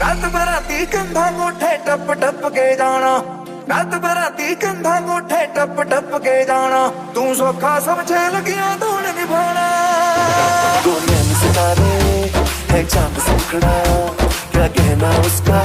रात बराती कंधा गोठे टप टप के जाना, रात बराती कंधा गोठे टप टप के जाना, तू सौखा समझे लगिया दौड़ निभाना। गोलियां में सितारे है चांद सुखड़ा, क्या कहना उसका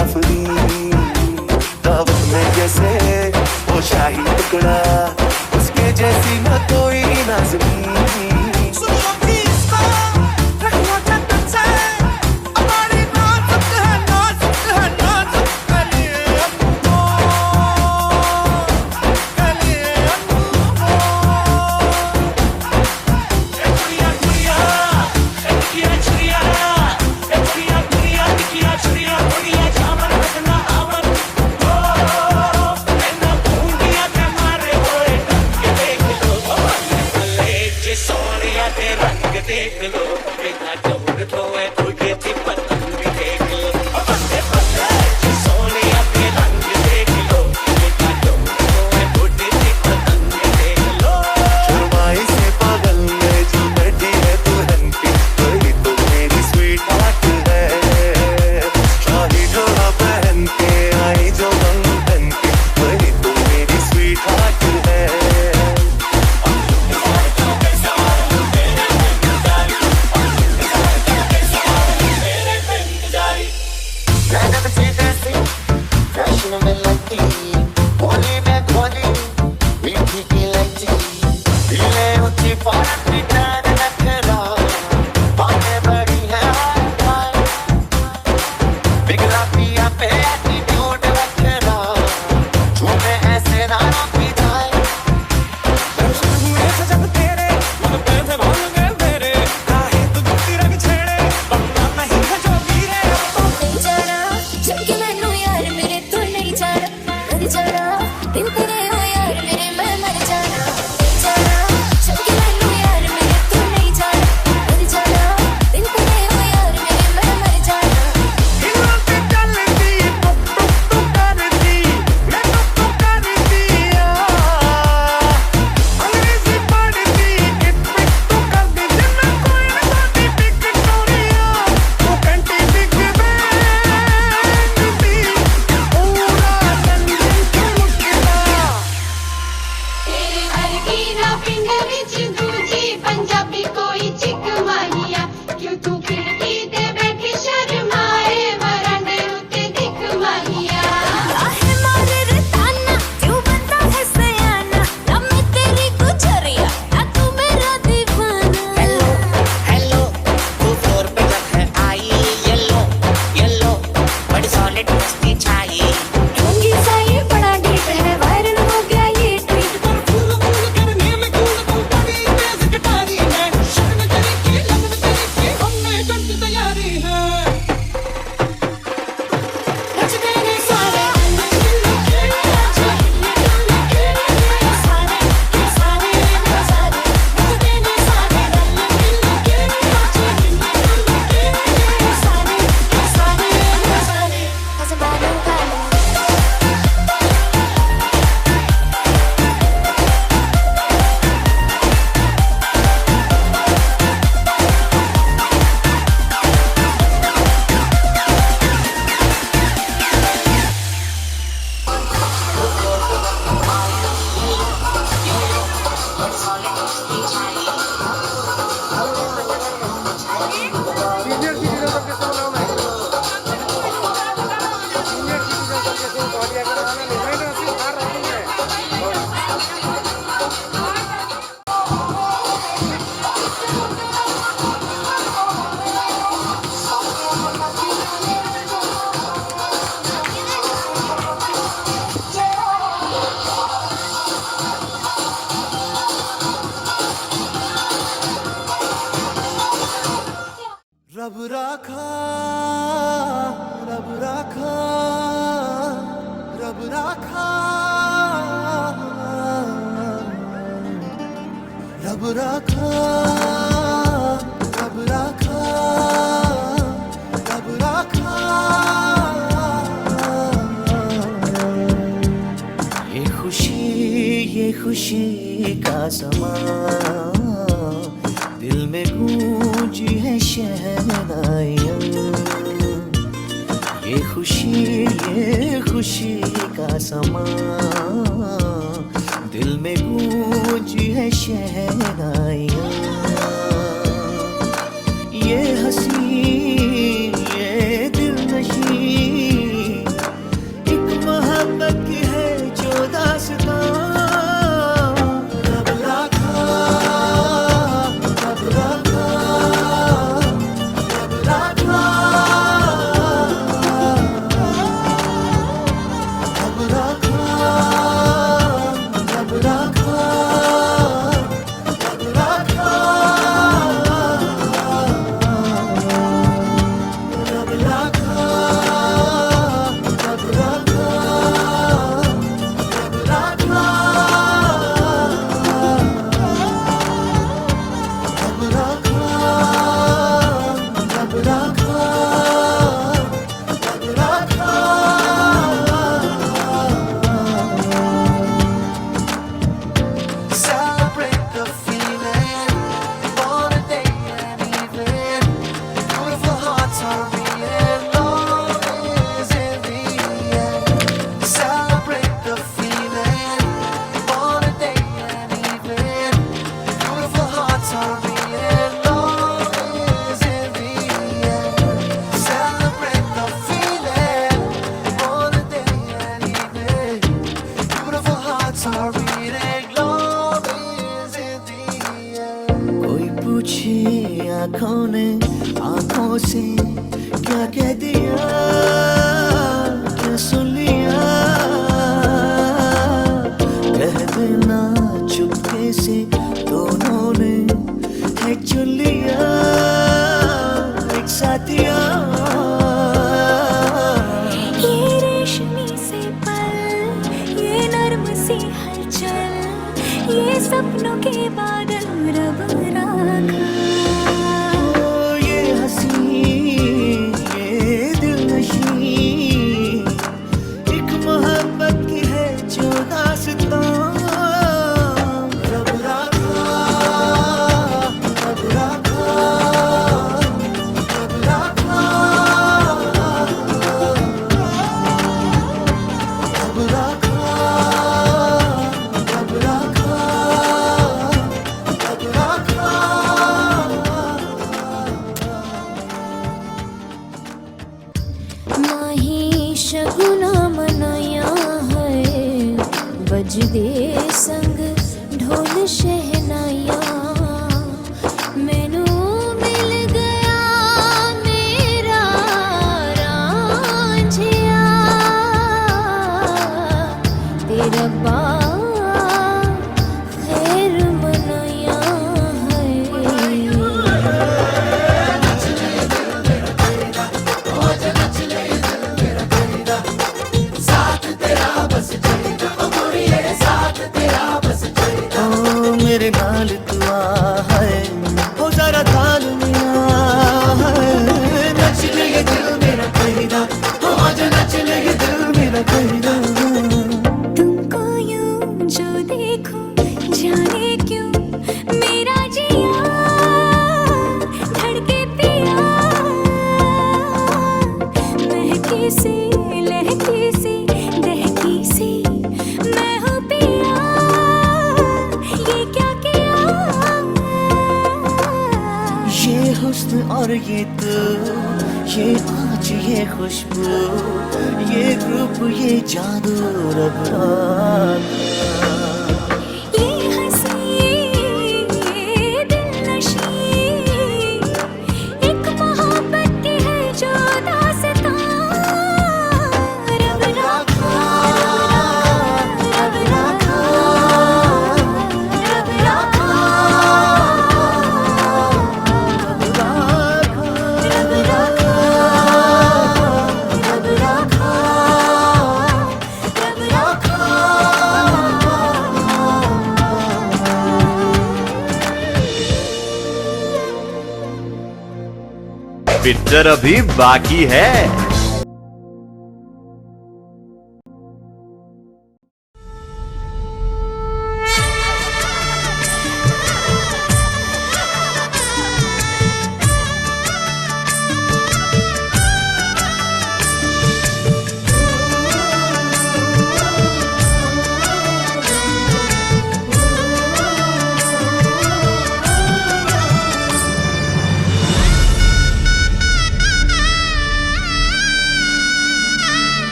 आफरी, दावत में जैसे वो शाही टुकड़ा, उसके जैसी न कोई नाज़नीं। सीनियर सिटीजन सबके सो नाम है सीनियर सिटीजन सबके सो बॉडी अगर आना नहीं है ना सिर्फ बाहर रखेंगे रब राखा रब राखा रब राखा रब राखा रब राखा रब राखा ये खुशी का समा दिल में गूंजी है शहनाइयाँ ये खुशी का समा दिल में गूंजी है शहनाइयाँ ये हंसी ये दिलनशी एक मोहब्बत की है जो दास्तां कोई पूछे आँखों ने आँखों से क्या कह दिया क्या सुन लिया कह देना चुपके से दोनों ने है चुन लिया एक साथिया ये रेशमी से पल ये नर्म सी हलचल ये सपनों के बादल रब राखा ये हंसी ये दिलनशी एक मोहब्बत की है जो दास्तां रब राखा रब राखा रब राखा रब राखा रब राखा रब राखा माही शगुना मनाया है बजदे संग ढोल शहनाया मैनू मिल गया मेरा रांझिया तेरा खैर मनाया है मेरे हुस्न और ये तू, ये आज ये खुशबू, ये रूप ये जादू रब ये हंसी ये दिलनशी एक मोहब्बत की है जो दास्तां रब रखा रब रखा रब रखा रब रखा रब रखा रब रखा। पिक्चर अभी बाकी है।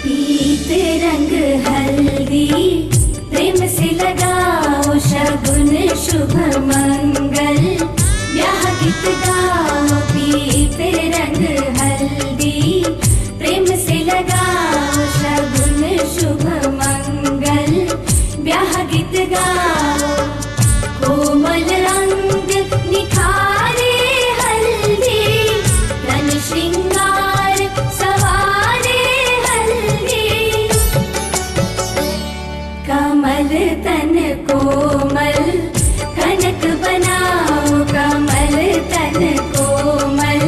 पीते रंग हल्दी प्रेम से लगाओ शगुन शुभ मंगल ब्याह गीत गाओ। पीते रंग हल्दी प्रेम से लगाओ शगुन शुभ मंगल ब्याह गीत गाओ। कोमल रंग निखारे हल्दी रन श्रृंगार सवारे हल्दी। कमल तन कोमल कनक बनाओ कमल तन कोमल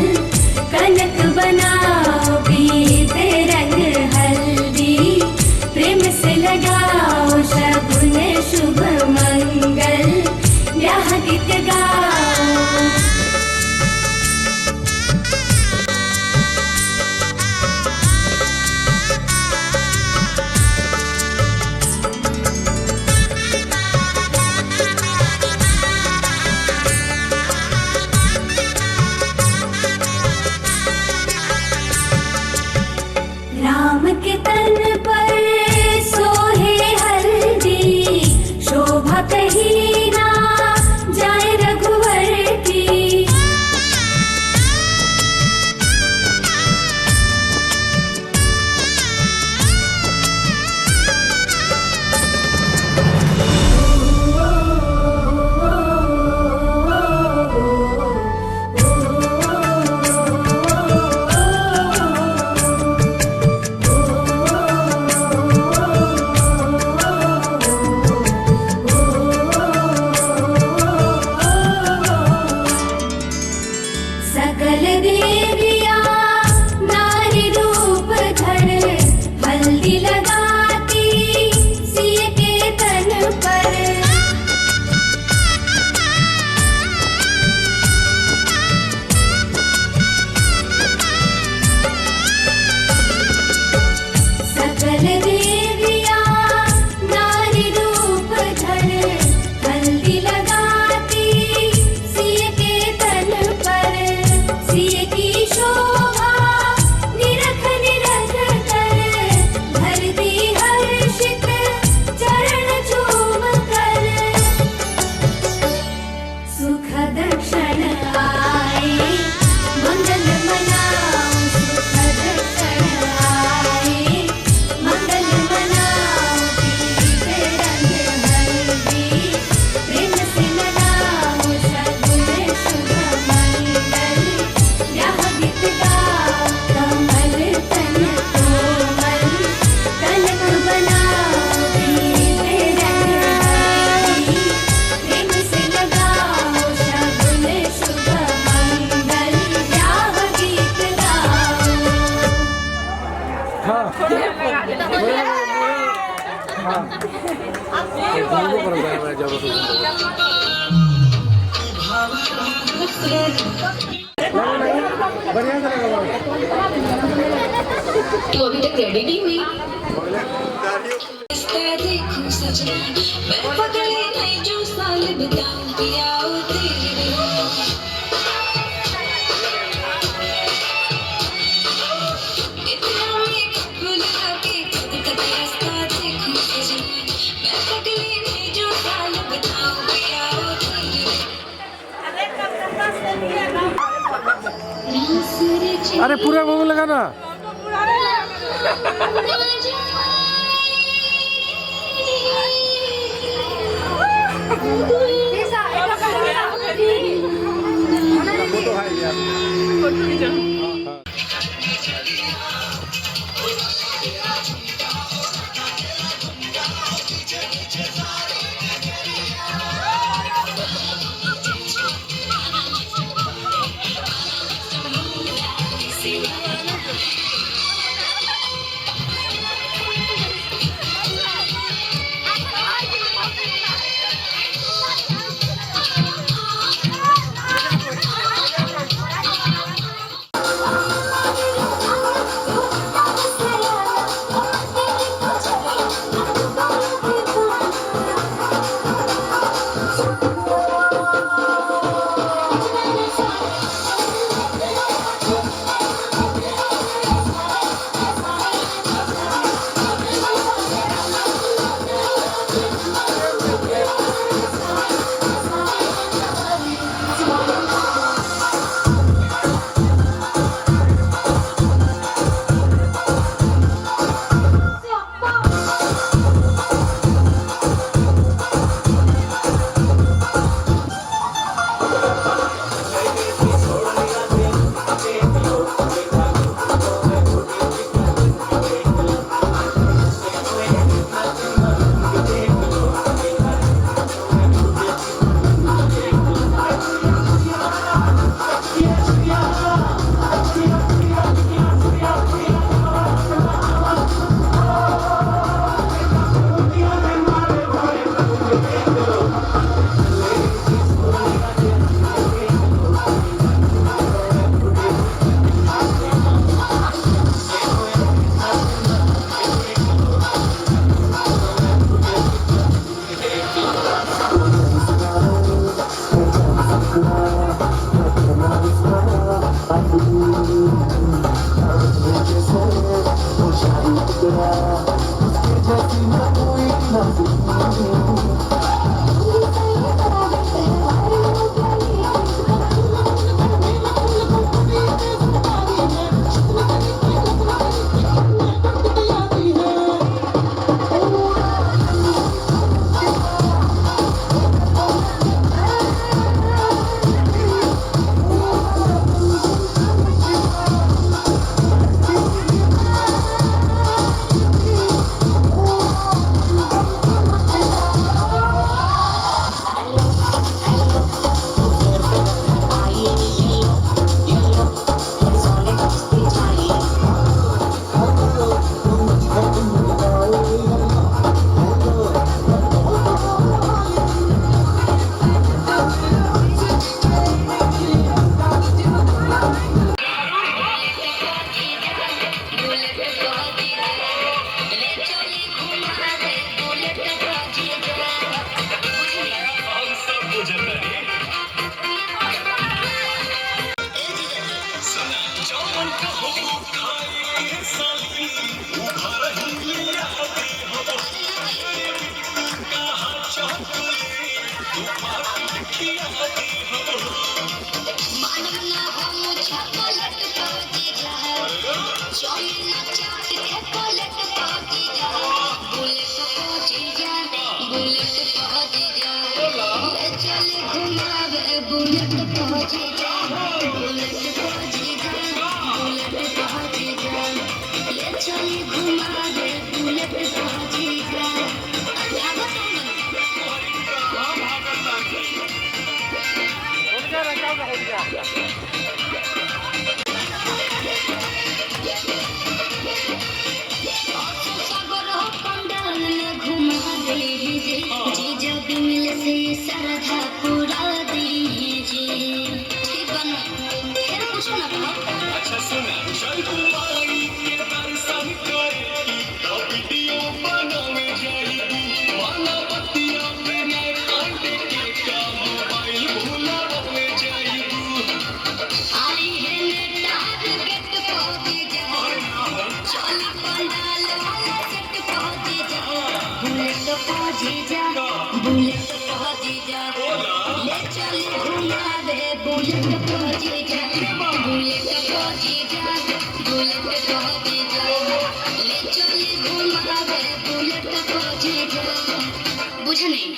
कनक बनाओ। पीते रंग हल्दी प्रेम से लगाओ शगुन शुभ मंगल ब्याह गीत गाओ। बढ़िया से लगा हुआ है। तू अभी तक रेडी नहीं हुई? मैं पगले नहीं जो साल बिताऊं पिया तेरे इतना मेकअप लगा के कद रास्ता देखूं सजना मैं पगले नहीं जो साल बिताऊं पिया तेरे अरे पूरा मुंह लगा ना। सागर पंडाल में घूम बुलेट को जीजा ले चली घुमावे बुलेट को जीजा बुझे नहीं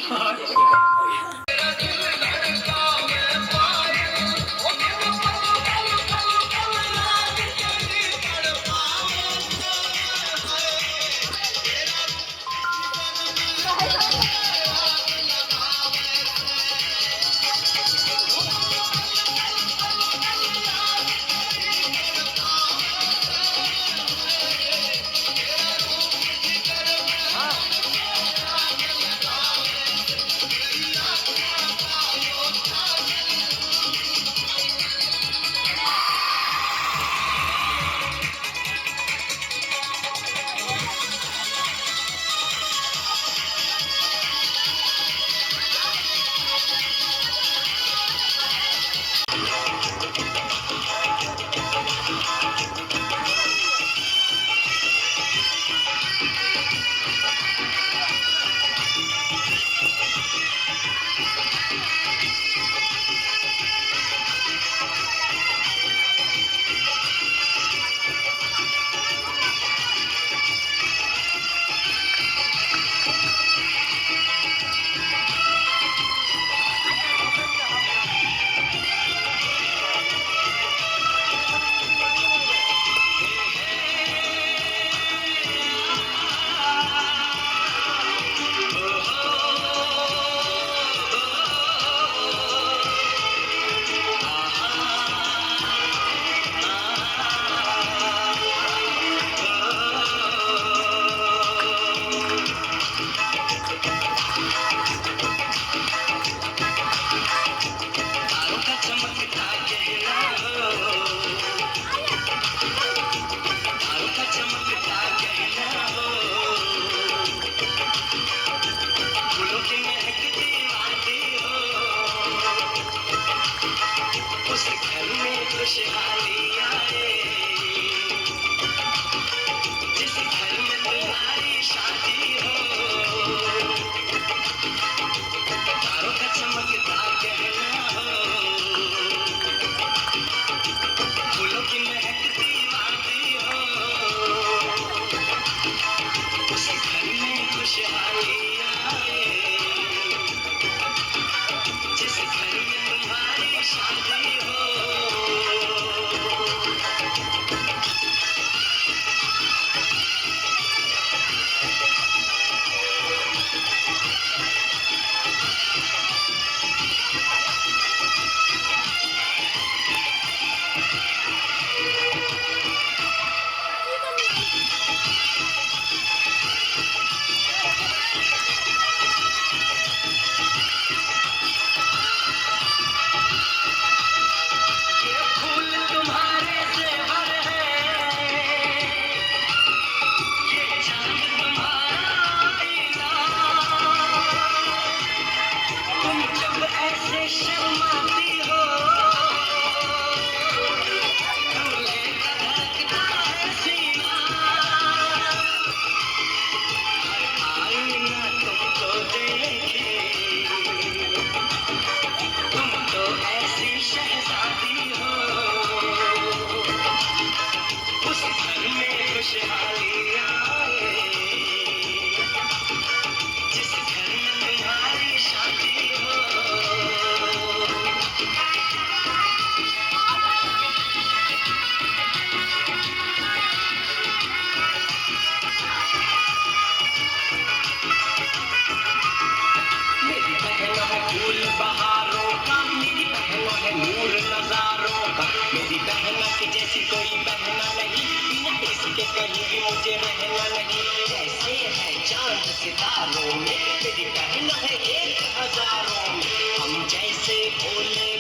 मुझे रहना नहीं जैसे है चांद सितारों में, मेरी बहन है 1000 में, हम जैसे भोले